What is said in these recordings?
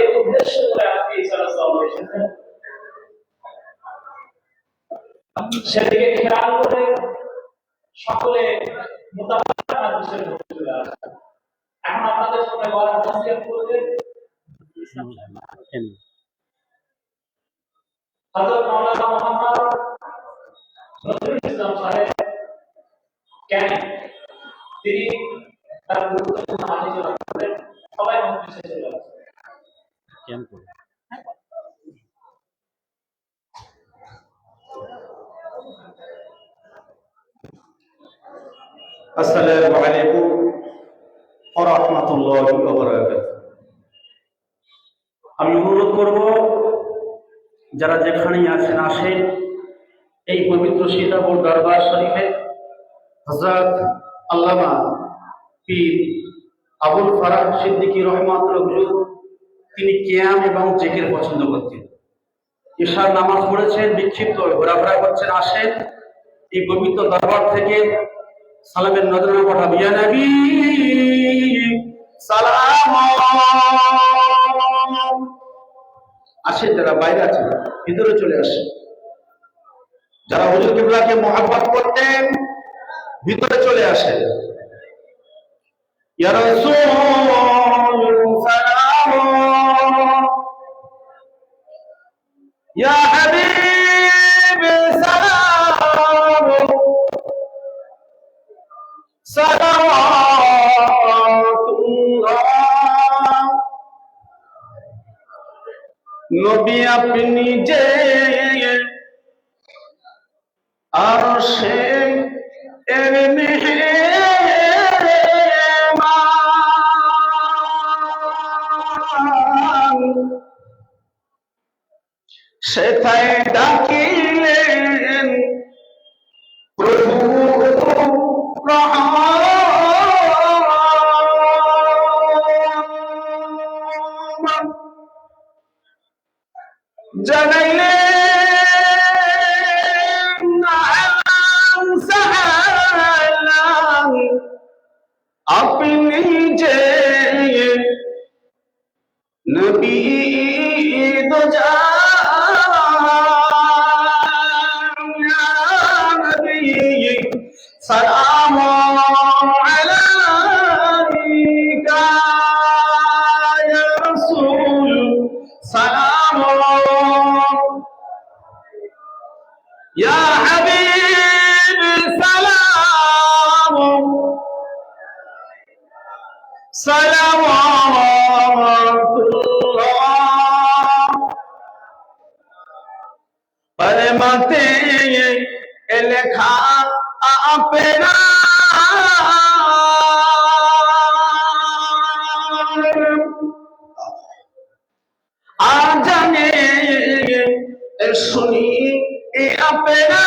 এই উদ্দেশ্য করে আজকে এই সালাত এসেছে, সেদিকে খেয়াল করে সকলে মোতাবাক হাদিসের মধ্যে চলে আসে। এখন আপনাদের সামনে বলার নসিহত করবে হযরত মাওলানা মুহাম্মদ নজরুল ইসলাম সাহেব। কেন তিনি তার গুরুত্বপূর্ণ হাদিস রাখতেন? সবাই মজলিসে চলে আসে। কেন করে আসসালামু আলাইকুম ওয়া রাহমাতুল্লাহি ওয়া বারাকাতুহু। আমি অনুরোধ করব যারা যেখানেই আছেন আসেন এই পবিত্র সীতাপুর দরবার শরীফে হযরত আল্লামা পীর আবুল ফারাহ সিদ্দিকী রহমাতুল্লাহ হুজুর তিনি কিয়াম এবং জিকির পছন্দ করতেন। ঈশার নামাজ পড়েছেন, বিক্ষিপ্ত ঘোরাফেরা করছেন, আসেন এই পবিত্র দরবার থেকে সালামের নজরানা পাঠাবো। ইয়া নবী সালাম। আসেন, যারা বাইরে আছেন ভিতরে চলে আসেন। যারা হুজুর কিবলাকে মহব্বত করতেন ভিতরে চলে আসেন। ইয়া রাসূল সালাম, ইয়া হাবিব সালাম, সালাওয়াতুল্লাহ। নবী আপনি যে আরশে এর মেহমান, সেথায় ডাকিলেন প্রভু রহমান, জানাইলেন সালাম আপনি যে নবী দো জাহান, নবী সালাম আলাইকা ইয়া রাসূল সালাম, ইয়া হাবিব সালাম, সালাওয়াতুল্লাহ। কলমাতে লেখা আপনা আজানে শুনি আপনা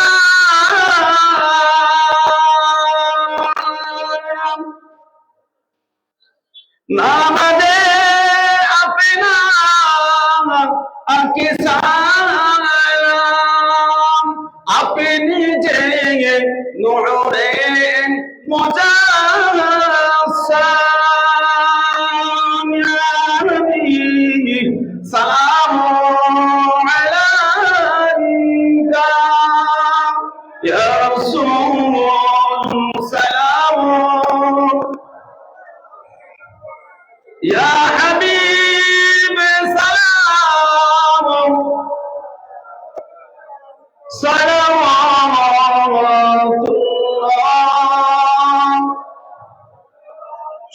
নামদে আপনা আকে সালাম, আপনি যে নূরে মুজাসসাম, ইয়া নবী সালাম আলাইকা ইয়া রাসূল সালাম, ইয়া হাবিব সালাম, সালাওয়াতুল্লাহ।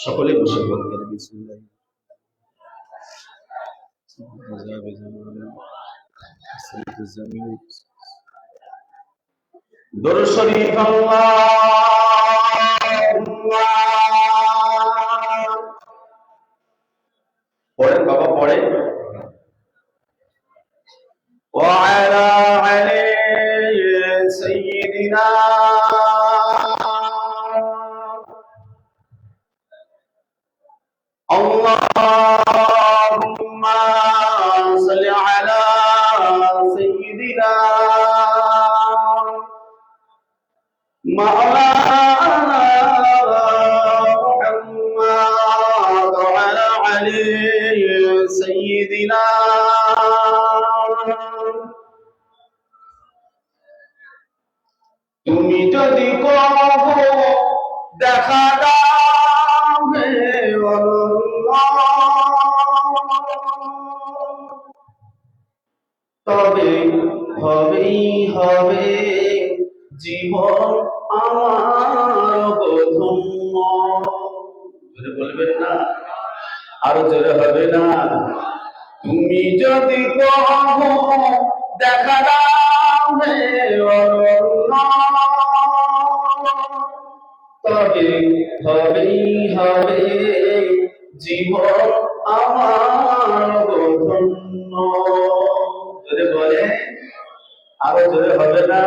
সকলে বসে বলবেন বিসমিল্লাহ। দরুদ শরীফ আল্লাহুম্মা পড়েন বাবা, পড়ে ওয়া আলা আলি সাইয়্যিদিনা আল্লাহুম্মা সাল্লি আলা সাইয়্যিদিনা মাওলানা মুহাম্মদ ওয়া আলা আলি সাইয়্যিদিনা। তুমি যদি কখনো দেখা দাও হে আল্লাহ, তবে হবেই হবে জীবন আমার ধন্য। জোরে বলবেন না? আরো জোরে হবে না? তুমি যদি কখনো দেখা দাও হে আল্লাহ, তবে হবেই হবে জীবন আমার ধন্য। জোরে বলে, আরো জোরে হবে না?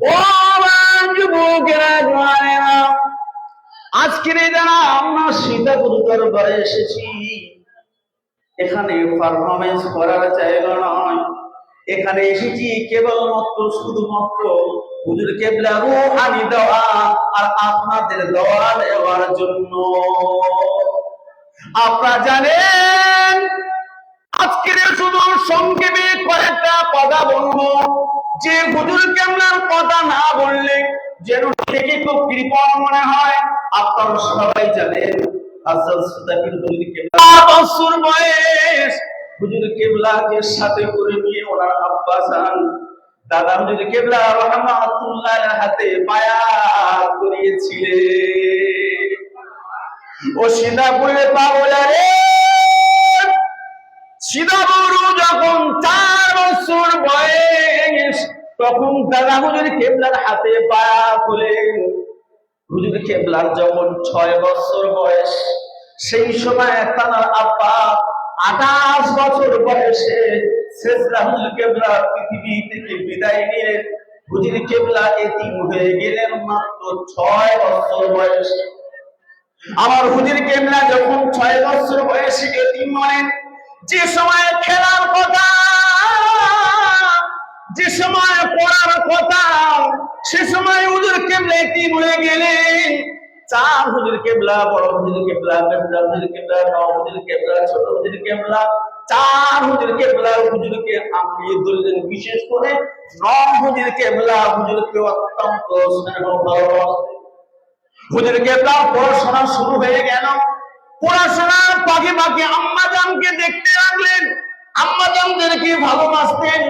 ও আমার যুবকেরা, জওয়ানেরা, আজকের যারা আমরা সীতাকুল দরবারে এসেছি, এখানে পারফরমেন্স করার জায়গা নয়। এখানে এসেছি কেবলমাত্র শুধুমাত্র হুজুর কেবলা রূহানি দেওয়া আর আপনাদের দোয়া দেওয়ার জন্য। আপনারা জানেন, আজকের শুধু সংক্ষেপে কয়েকটা কথা বলবো, যে হুজুর কেবলার কথা না বললে যেন থেকে খুব কৃপণ মনে হয়। আপনারা সবাই জানেন, আফজাল সুদাকির হুজুর কেবলা বছর বয়স, হুজুর কেবলাকে সাথে করে নিয়ে ওনার আব্বা যান দাদা হুজুর কেবলা রাহমাতুল্লাহর হাতে বায়াত করিয়েছিলেন। ও সীতাপুরে পাগলা রে, সীতাপুর যখন 4 বছর বয়স, তখন দাদা হুজুর কেবলার হাতে বায়াত হলেন। হুজুর কেবলার যখন 6 বছর বয়স, সেই সময় তার আব্বা 28 বছর বয়সে শেষরা হুজুর কেবলা পৃথিবী থেকে বিদায় নিয়ে হুজুর কেবলা এতিম হয়ে গেলেন মাত্র 6 বছর বয়সে। আমার হুজুর কেবলা যখন 6 বছর বয়সে এতিম হলেন, যে সময় খেলার কথা, যে সময় পড়ার কথা, সে সময় হুজুর কেবলা এতিম হয়ে গেলেন। 4 হুজুর কেবলা, বড় হুজুর কেবলা, মেজদা হুজুর কেবলা, নওয়াব হুজুর কেবলা, ছোট হুজুর কেবলা, 4 হুজুর কেবলা হুজুরকে আঁকড়িয়ে ধরলেন। বিশেষ করে নওয়াব হুজুর কেবলা হুজুরকে অত্যন্ত স্নেহ ভালোবাসতেন। হুজুর কেবলা পড়াশোনা শুরু হয়ে গেল। পড়াশোনার পাকে পাকে আম্মাজানকে দেখতে লাগলেন, আম্মাজানদেরকে ভালোবাসতেন।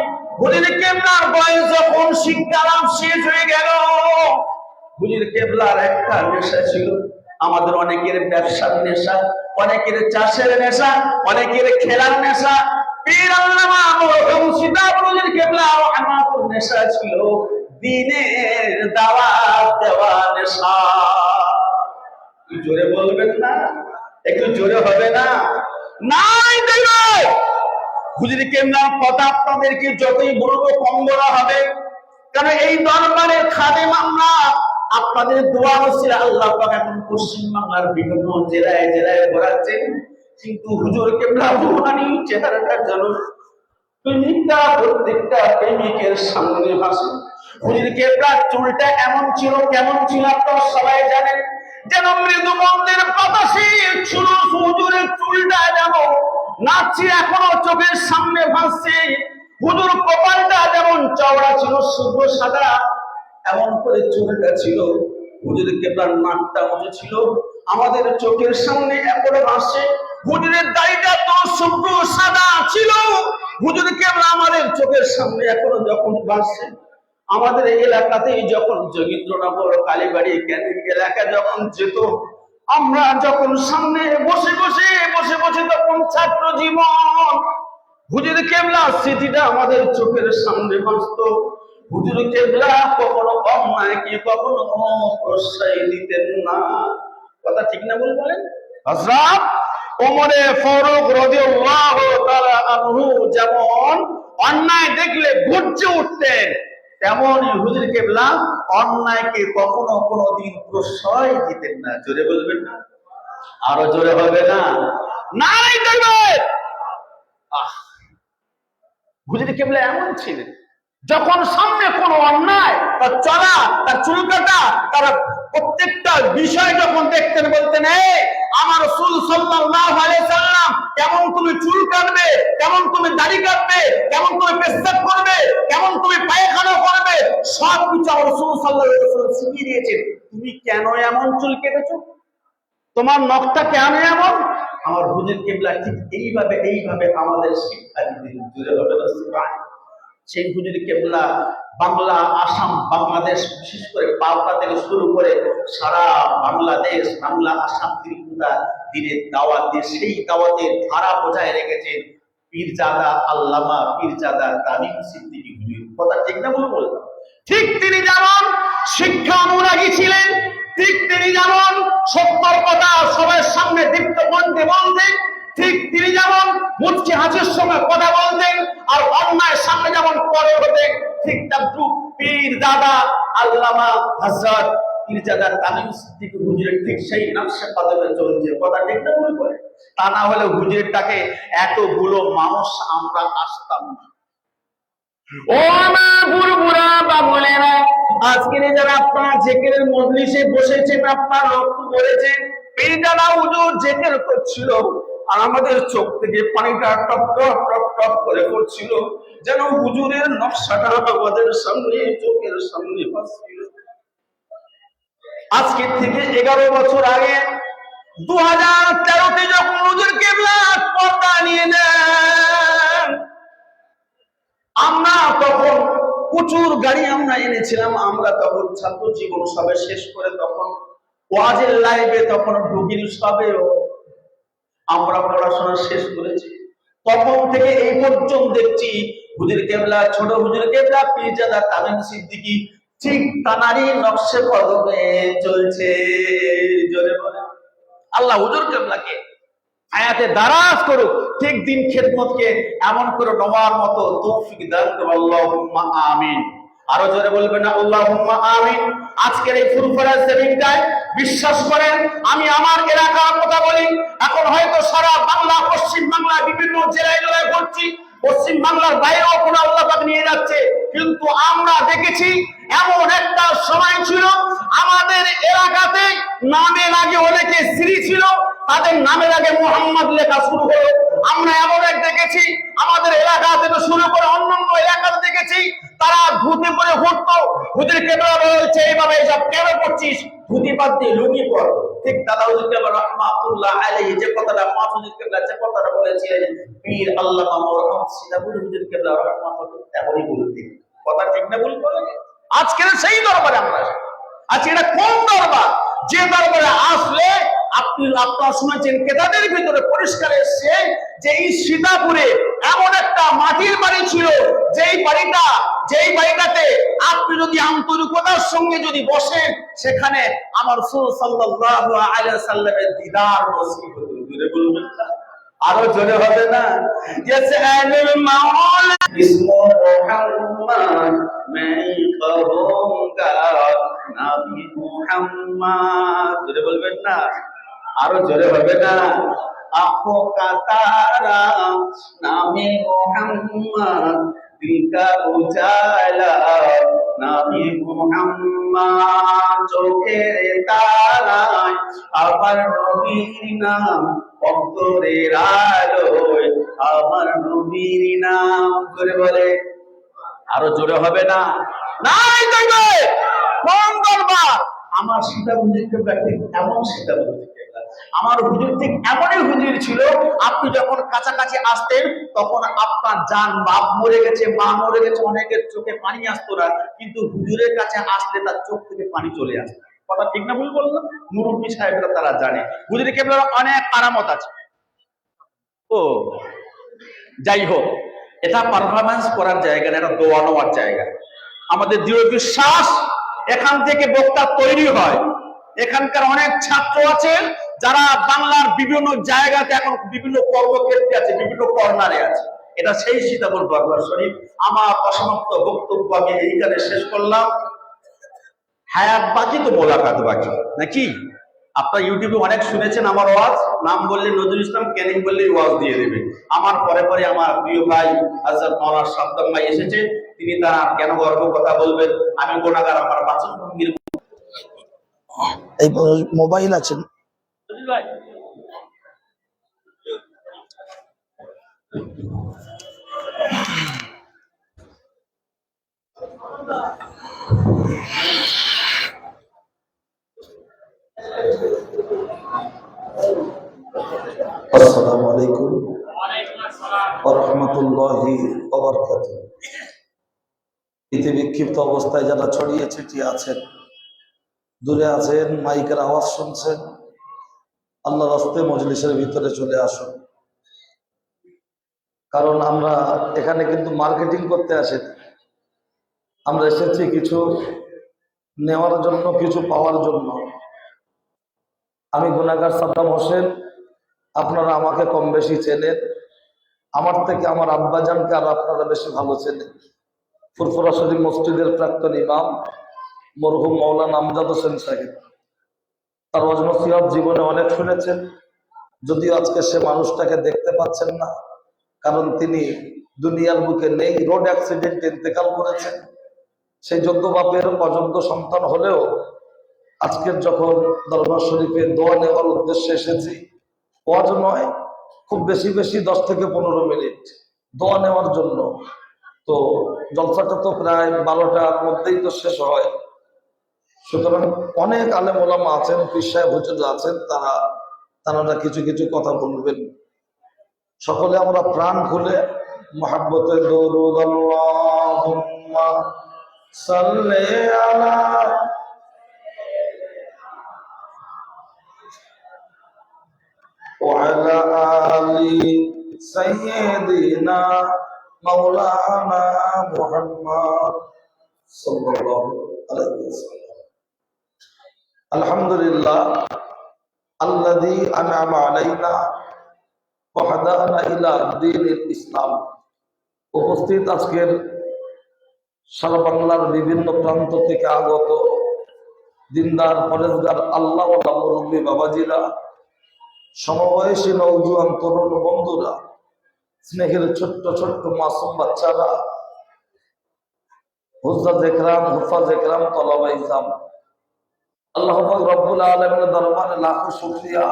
হুজুর কেবলার বয়স যখন শিক্ষালাভ শেষ হয়ে গেল, হুজুর কেবলার একটা নেশা ছিল। আমাদের অনেকের ব্যবসার নেশা, অনেকের চাষের নেশা, অনেকের খেলার নেশা। পীর আল্লামা মরহুম সীতাকুল কেবলা আমার নেশা ছিল দ্বীনের দাওয়াত দেওয়া নেশা। জোরে বলবেন না? একটু জোরে হবে না? নাই দেবে। হুজুর কেবলার কথা আপনাদেরকে যতই বলবো কম বলা হবে, কারণ এই দরবারের খাদেম আমরা। আপনাদের দোয়া হচ্ছে আল্লাহ পাক এখন পশ্চিম বাংলার বিভিন্ন জেলায় জেলায় ঘোরাচ্ছেন, কিন্তু হুজুর কেবলা রূহানি চেহারাটা যেন প্রেমিকটা প্রত্যেকটা প্রেমিকের সামনে ভাসে। হুজুর কেবলার চুলটা এমন ছিল, কেমন ছিল আপনারা সবাই জানেন, যেন মৃদুমন্দের বাতাসে ছিল হুজুরের চুলটা যেন নাচছে, এখনো চোখের সামনে ভাসছে। হুজুর কপালটা যেমন চওড়া ছিল, শুভ্র সাদা, এমন করে চুলটা ছিল। হুজুর কেবলার নাকটা উঁচু ছিল, আমাদের চোখের সামনে এখনো ভাসছে। হুজুরের দাড়িটা তো শুভ্র সাদা ছিল, হুজুর কেবলা আমাদের চোখের সামনে এখনো যখন ভাসছে। আমাদের এই এলাকাতেই যখন যোগীন্দ্রনগর, কালীবাড়ি, ক্যানিং এলাকা যখন যেত, আমরা যখন সামনে বসে বসে তখন ছাত্র জীবন, হুজুর কেবলা স্মৃতিটা আমাদের চোখের সামনে ভাসতো। হুজুর কেবলা কখনো অন্যায়কে কখনো প্রশ্রয় দিতেন না। কথা ঠিক না বলে বলেন? হযরত ওমরে ফারুক রাদিয়াল্লাহু তাআলা আনহু যেমন অন্যায় দেখলে গর্জে উঠতেন, তেমনই হুজুর কেবলা অন্যায়কে কখনো কোনোদিন প্রশ্রয় দিতেন না। জোরে বলবেন না? আরো জোরে হবে না? নাই দেখবেন। হুজুর কেবলা এমন ছিলেন। যখন সামনে কোনো অন্যায়, তার চলা, তার চুল কাটা, তার প্রত্যেকটা বিষয় যখন দেখতেন, বলতেন এই আমার রাসূল সাল্লাল্লাহু আলাইহি সাল্লাম কেমন তুমি চুল কাটবে, কেমন তুমি দাড়ি কাটবে, কেমন তুমি পেশাব করবে, কেমন তুমি পায়খানা করবে, সব কিছু আমার রাসূল সাল্লাল্লাহু আলাইহি ওয়াসাল্লাম শিখিয়ে দিয়েছেন। তুমি কেন এমন চুল কেটেছো, তোমার নখটা কেন এমন? আমার হুজুর কিবলা ঠিক এইভাবে আমাদের শিক্ষা দিতেন। জুড়ে হবে না সুবহানাল্লাহ। সেই হুজুর কিবলা বাংলা, আসাম, বাংলাদেশ, বিশেষ করে পাবনা থেকে শুরু করে সারা বাংলাদেশ, বাংলা, আসাম, ত্রিপুরা দিনের দাওয়াত দিয়ে সেই দাওয়াতের ধারা বজায় রেখেছেন পীরজাদা আল্লামা পীরজাদা তামিম সিদ্দিকী হুজুর। কথা ঠিক না ভুল বললাম? ঠিক তিনি যেমন শিক্ষা অনুরাগী ছিলেন, ঠিক তিনি যেমন সত্যর কথা সবার সামনে দীপ্ত কণ্ঠে বলতেন, ঠিক তিনি যেমন মুচকি হাসির সঙ্গে কথা বলতেন আর অন্যায়ের সামনে যেমন পরে হতেন, ঠিক তদ্রুপ পীরজাদা আল্লামা হযরত পীরজাদা তামিম সিদ্দিকী হুজুরের ঠিক সেই নকশে কদমে চলছে। কথা ঠিক না ভুল করে? তা না হলে হুজুরটাকে এতগুলো মানুষ আমরা আসতাম না। ও আমার বুড়া বাবুলেরা, আজকে যারা আপনারা জিকিরের মজলিসে বসেছেন, আপনারা লক্ষ্য করেছেন পীরজাদা হুজুর জিকির করছিল আর আমাদের চোখ থেকে পানিটা টপ টপ টপ টপ করে পড়ছিল, যেন হুজুরের নকশাটা আমাদের সামনে চোখের সামনে ভাসছিল। আজকে থেকে 11 বছর আগে 2013-তে যখন হুজুর কিবলা পর্দা নিয়ে নেন, আমরা তখন প্রচুর গাড়ি আমরা এনেছিলাম। আমরা তখন ছাত্র জীবন সবে শেষ করে তখন ওয়াজের লাইভে তখন ঢুকিনি, সবেও আমরা পড়াশোনা শেষ করেছি। তখন থেকে এই পর্যন্ত দেখছি হুজুর কিবলা, ছোট হুজুর কিবলা পীরজাদা তামিম সিদ্দিকী ঠিক তানারই নকশে কদমে চলছে। জোরে বলে আল্লাহ হুজুর কিবলাকে হায়াতে দারাজ করুক, ঠিক দিন খেদমতকে এমন করে নেওয়ার মতো তৌফিক দান করুন। আল্লাহুম্মা আমিন। আরো জোরে বলবেন আল্লাহুম্মা আমিন। আজকের এই ফুরফুরা সেমিনারে বিশ্বাস করেন, আমি আমার এলাকার কথা বলি, এখন হয়তো সারা বাংলা, পশ্চিম বাংলা বিভিন্ন জেলায় জেলায় ঘুরছি, পশ্চিম বাংলার বাইরেও কোন আল্লাহ পাক নিয়ে যাচ্ছে, কিন্তু আমরা দেখেছি এমন একটা সময় ছিল আমাদের এলাকাতে নামের আগে অনেকে শ্রী ছিল, তাদের নামের আগে মুহাম্মদ লেখা শুরু হলো। আমরা এমন এক দেখেছি আমাদের এলাকা থেকে শুরু করে অন্যান্য এলাকাতে দেখেছি তারা ধুতি পরে ঘুরতো। হুজুর কিবলা বলছে এইভাবে সব কেন করছিস, ধুতি বাদ দিয়ে লুঙ্গি পর। ঠিক দাদা হুজুর কিবলা রাহমাতুল্লাহ আলাইহি যে কথাটা মা হুজুর কিবলা যে কথাটা বলেছিলেন, পীর আল্লামা মাওলানা সিরাজুল হুজুর কিবলা রাহমাতুল্লাহ তেমনই বলতেন। কথা ঠিক না ভুল বলেন? আজকের সেই দরবারে আমরা আজকে এটা কোন দরবার, যে দরবারে আসলে আপনারা শুনেছেন কেতাবের ভিতরে পরিষ্কার এসছে যে এই সীতাপুরে এমন একটা মাটির বাড়ি ছিল, যেই বাড়িটাতে আপনি যদি আন্তরিকতার সঙ্গে যদি বসেন, সেখানে আমার রাসূল সাল্লাল্লাহু আলাইহি ওয়াসাল্লামের দিদার নসিব হতো। জোরে বলবেন না? আরো জোরে হবে না? ইয়াসআলুল মাওলা ইসমু মুহাম্মদ मैं कहूंगा नबी मुहम्मद। জোরে বলবেন না? আরো জোরে হবে না? आंखों का तारा नामे मोहम्मद, दिल का उजाला नामे मोहम्मद, চোখের তারায় আমার নবীর নাম, অন্তরের আলোয় আমার নবীর নাম। জোরে বলে, আরো জোরে হবে না? নাই দেখবে কোন দরবার? আমার সীতা হুজুর কিবলা ঠিক এমন সীতা হুজুর কিবলা, আমার হুজুর ঠিক এমনই হুজুর ছিল। আপনি যখন কাছাকাছি আসতেন তখন আপনার জান বাপ মরে গেছে, মা মরে গেছে, অনেকের চোখে পানি আসতো না, কিন্তু হুজুরের কাছে আসলে তার চোখ থেকে পানি চলে আসতো। কথা ঠিক না ভুল বললাম? মুরব্বী সাহেবরা তারা জানে হুজুর কিবলার অনেক কারামত আছে। ও যাই হোক, এটা পারফরম্যান্স করার জায়গা না, এটা দোয়া নেওয়ার জায়গা। আমাদের দৃঢ় বিশ্বাস এখান থেকে বক্তা তৈরি হয়। এখানকার অনেক ছাত্র আছে যারা বাংলার বিভিন্ন জায়গাতে এখন বিভিন্ন কর্মক্ষেত্রে আছে, বিভিন্ন কর্নারে আছে। এটা সেই সীতাপুর দরবার শরীফ। আমার অসমাপ্ত বক্তব্য আমি এইখানে শেষ করলাম। হায়াত বাকি তো মোলাকাত বাকি, নাকি? আপনার ইউটিউবে অনেক শুনেছেন আমার ওয়াজ, নাম বললে নজরুল ইসলাম, ক্যানিং বললেই ওয়াজ দিয়ে দেবে। আমার পরে পরে আমার প্রিয় ভাই হযরত মাওলানা সাদ্দাম ভাই এসেছে, তিনি তার কেন গর্ব কথা বলবেন, আমি গুনাহগার, আমার বাচনভঙ্গির। এই মোবাইল আছে। ভাই আসসালামু আলাইকুম ওয়া রাহমাতুল্লাহি ওয়া বারাকাতুহু। পৃথিবী বিক্ষিপ্ত অবস্থায় যারা ছড়িয়ে ছিটিয়ে আছেন, দূরে আছেন, মাইকের আওয়াজ শুনছেন, আল্লাহর রাস্তে মজলিসের ভিতরে চলে আসুন। কারণ আমরা এখানে কিন্তু মার্কেটিং করতে আসি, আমরা এসেছি কিছু নেওয়ার জন্য, কিছু পাওয়ার জন্য। আমি গুনাহগার সাদ্দাম হোসেন, আপনারা আমাকে কম বেশি চেনেন, আমার থেকে আমার আব্বাজানকে আর আপনারা বেশি ভালো চেনেন। ফুরফুরা শরীফ মসজিদের প্রাক্তন ইমাম মরহুম মাওলানা আমজাদ হোসেন সাহেব, তার ওয়াজ নসিহত জীবনে অনেক শুনেছেন, যদিও আজকে সে মানুষটাকে দেখতে পাচ্ছেন না, কারণ তিনি দুনিয়ার বুকে নেই, রোড অ্যাক্সিডেন্টে ইন্তেকাল করেছেন। সেই যোগ্য বাপের অযোগ্য সন্তান হলেও আজকের যখন দরবার শরীফে দোয়া নেওয়ার উদ্দেশ্যে এসেছি, ওয়াজ নয়, খুব বেশি বেশি 10 থেকে 15 মিনিট দোয়া নেওয়ার জন্য। তো জলসাটা তো প্রায় 12টার মধ্যেই তো শেষ হয়, সুতরাং অনেক আলেম ওলামা আছেন, পীর সাহেব হুজুর আছেন, তারা কিছু কিছু কথা বলবেন। সকলে আমরা প্রাণ খুলে মহাব্বতে দরুদ আল্লাহুম্মা সাল্লি আলা وعلى آل سيدنا مولانا محمد صلى الله عليه وسلم. الحمد لله الذي أنعم علينا وهدانا إلى دين الإسلام. উপস্থিত আজকের সারা বাংলার বিভিন্ন প্রান্ত থেকে আগত দিনদার পরেজগার আল্লাহ ওয়ালা মুরব্বী বাবাজিরা, সমবয়সী নওজোয়ান তরুণ বন্ধুরা, স্নেহের ছোট্ট ছোট্ট মাসুম বাচ্চারা, হুজ্জাত একরাম, হুফাজ একরাম, তলাবায়ে ইলজাম, আল্লাহ পাক রব্বুল আলামিনের দরবারে লাখো শুকরিয়া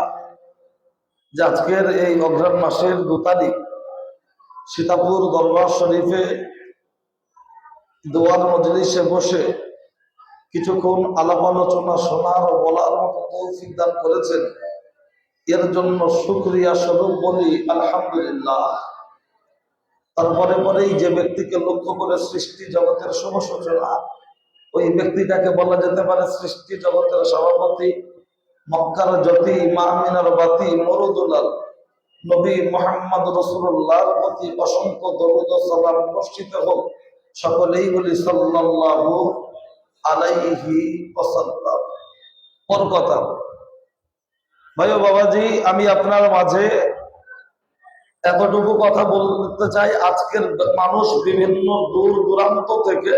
যে আজকের এই অগ্রহায়ণ মাসের 2 তারিখ সীতাপুর দরবার শরীফে দোয়ার মজলিসে বসে কিছুক্ষণ আলাপ আলোচনা শোনার ও বলার মতো তৌফিক দান করেছেন। এর জন্য শুকরিয়া স্বরূপ বলি আলহামদুলিল্লাহ। তারপরে পরেই যে ব্যক্তিকে লক্ষ্য করে সৃষ্টি জগতের শুভ সূচনা, ওই ব্যক্তিটাকে বলা যেতে পারে সৃষ্টি জগতের সভাপতি, মক্কার জ্যোতি, মা আমিনার বাতি, মরুদুলাল নবী মুহাম্মদ রাসূলুল্লাহর প্রতি অসংখ্য দরুদ ও সালাম বর্ষিত হোক। সকলেই বলি সাল্লাল্লাহু আলাইহি ওয়াসাল্লাম। পর কথা, ভাই ও বাবাজি, আমি আপনার মাঝে এতটুকু কথা বলতে চাই, আজকের মানুষ বিভিন্ন দূর দূরান্ত থেকে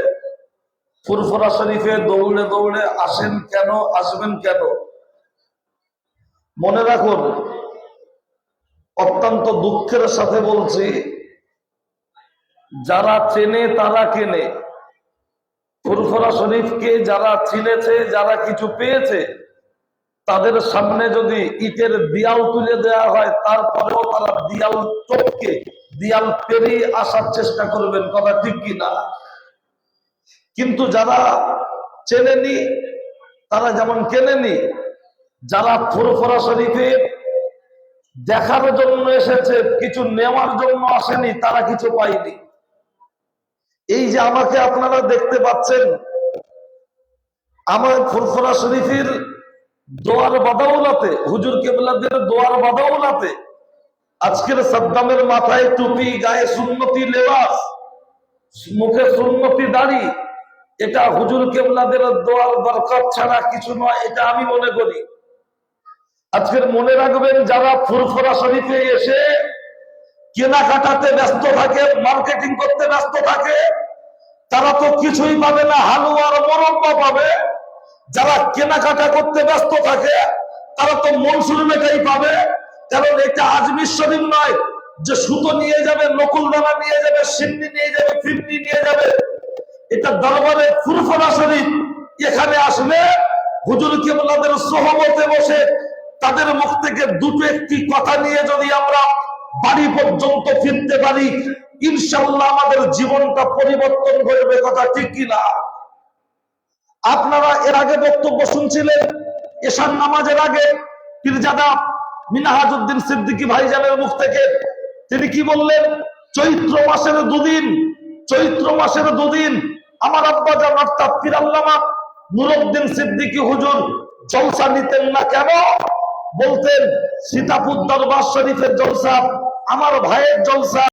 ফুরফুরা শরীফে দৌড়ে দৌড়ে আসেন কেন, আসবেন কেন? মনে রাখুন, অত্যন্ত দুঃখের সাথে বলছি, যারা চেনে তারা কেনে। ফুরফুরা শরীফকে যারা চিনেছে, যারা কিছু পেয়েছে, তাদের সামনে যদি ইটের দিয়াল তুলে দেওয়া হয়, তারপরেও তারা দিয়াল টপকে, দিয়াল পেরিয়ে আসার চেষ্টা করবেন। কথা ঠিক কিনা? কিন্তু যারা চেনেনি তারা যেমন কেনেনি, যারা ফুরফুরা শরীফে দেখার জন্য এসেছে, কিছু নেওয়ার জন্য আসেনি, তারা কিছু পায়নি। এই যে আমাকে আপনারা দেখতে পাচ্ছেন, আমার ফুরফুরা শরীফের দোয়ার বাদাউলাতে, হুজুর কেবলাদের দোয়ার বাদাউলাতে আজকের সাদ্দামের মাথায় টুপি, গায়ে সুন্নতি লেবাস, মুখে সুন্নতি দাড়ি, এটা হুজুর কেবলাদের দোয়ার বরকত ছাড়া কিছু নয়, এটা আমি মনে করি। আজকের মনে রাখবেন, যারা ফুরফুরা শরীফে এসে কেনাকাটাতে ব্যস্ত থাকে, মার্কেটিং করতে ব্যস্ত থাকে, তারা তো কিছুই পাবে না, হালুয়ার মোরব্বা পাবে। যারা কেনাকাটা করতে ব্যস্ত থাকে, তারা তো মনসুর মেটাই পাবে। কারণ এটা আজমির শরীফ নয় যে সুতো নিয়ে যাবে, নকুলদানা নিয়ে যাবে, সিন্নি নিয়ে যাবে, ফিরনি নিয়ে যাবে। এটা দরবারে ফুরফুরা শরীফ। এখানে আসলে হুজুর কেবলাদের সোহবতে বসে তাদের মুখ থেকে দুটো একটি কথা নিয়ে যদি আমরা বাড়ি পর্যন্ত ফিরতে পারি, ইনশাআল্লাহ আমাদের জীবনটা পরিবর্তন করবে। কথা ঠিক কিনা? আপনারা এর আগে বক্তব্য শুনছিলেন এশার নামাজের আগে পীরজাদা মিনহাজউদ্দিন সিদ্দিকী ভাইজানের মুখ থেকে। তিনি কি বললেন? চৈত্র মাসের দুদিন আমার আব্বাজান অর্থাৎ পীর আল্লামা নুরউদ্দিন সিদ্দিকী হুজুর জলসা নিতেন না। কেন? বলতেন সীতাপুর দরবার শরীফের জলসা আমার ভাইয়ের জলসা।